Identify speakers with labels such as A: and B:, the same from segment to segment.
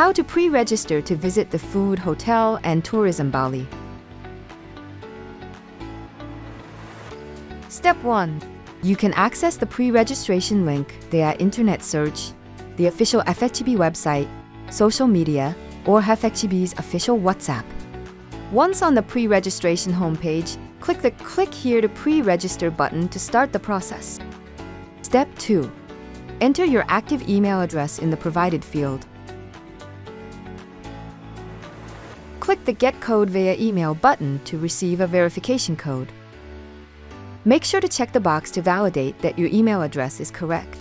A: How to pre-register to visit the Food, Hotel, and Tourism Bali. Step 1. You can access the pre-registration link via internet search, the official FHTB website, social media, or FHTB's official WhatsApp. Once on the pre-registration homepage, click the Click Here to Pre-Register button to start the process. Step 2. Enter your active email address in the provided field. Click the Get Code via Email button to receive a verification code. Make sure to check the box to validate that your email address is correct.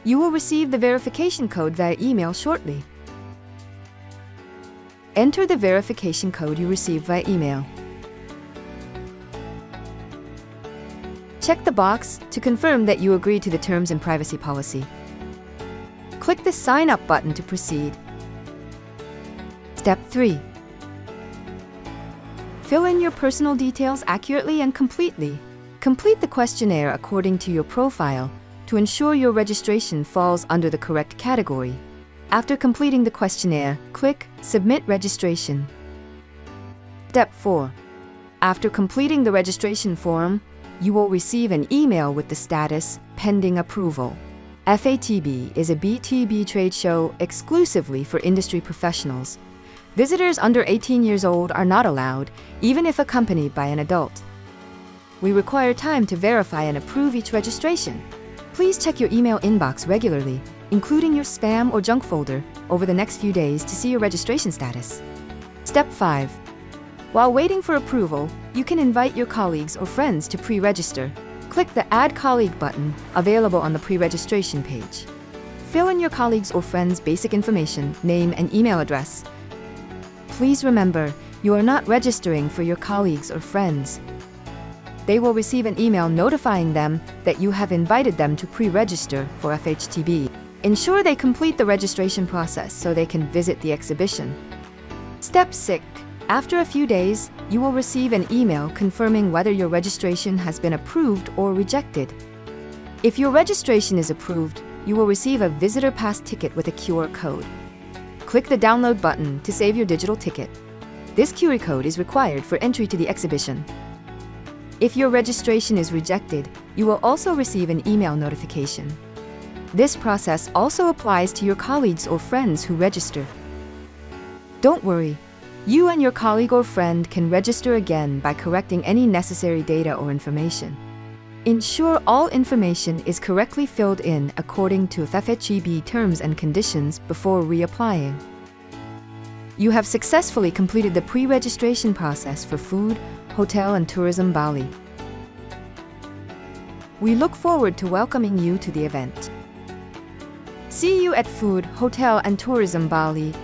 A: You will receive the verification code via email shortly. Enter the verification code you received via email. Check the box to confirm that you agree to the terms and privacy policy. Click the Sign Up button to proceed. Step 3. Fill in your personal details accurately and completely. Complete the questionnaire according to your profile to ensure your registration falls under the correct category. After completing the questionnaire, click Submit Registration. Step 4. After completing the registration form, you will receive an email with the status Pending Approval. FHTB is a B2B trade show exclusively for industry professionals. Visitors under 18 years old are not allowed, even if accompanied by an adult. We require time to verify and approve each registration. Please check your email inbox regularly, including your spam or junk folder, over the next few days to see your registration status. Step 5. While waiting for approval, you can invite your colleagues or friends to pre-register. Click the Add Colleague button available on the pre-registration page. Fill in your colleagues' or friends' basic information, name and email address. Please remember, you are not registering for your colleagues or friends. They will receive an email notifying them that you have invited them to pre-register for FHTB. Ensure they complete the registration process so they can visit the exhibition. Step 6. After a few days, you will receive an email confirming whether your registration has been approved or rejected. If your registration is approved, you will receive a visitor pass ticket with a QR code. Click the Download button to save your digital ticket. This QR code is required for entry to the exhibition. If your registration is rejected, you will also receive an email notification. This process also applies to your colleagues or friends who register. Don't worry, you and your colleague or friend can register again by correcting any necessary data or information. Ensure all information is correctly filled in according to FHTB terms and conditions before reapplying. You have successfully completed the pre-registration process for Food, Hotel, and Tourism Bali. We look forward to welcoming you to the event. See you at Food, Hotel, and Tourism Bali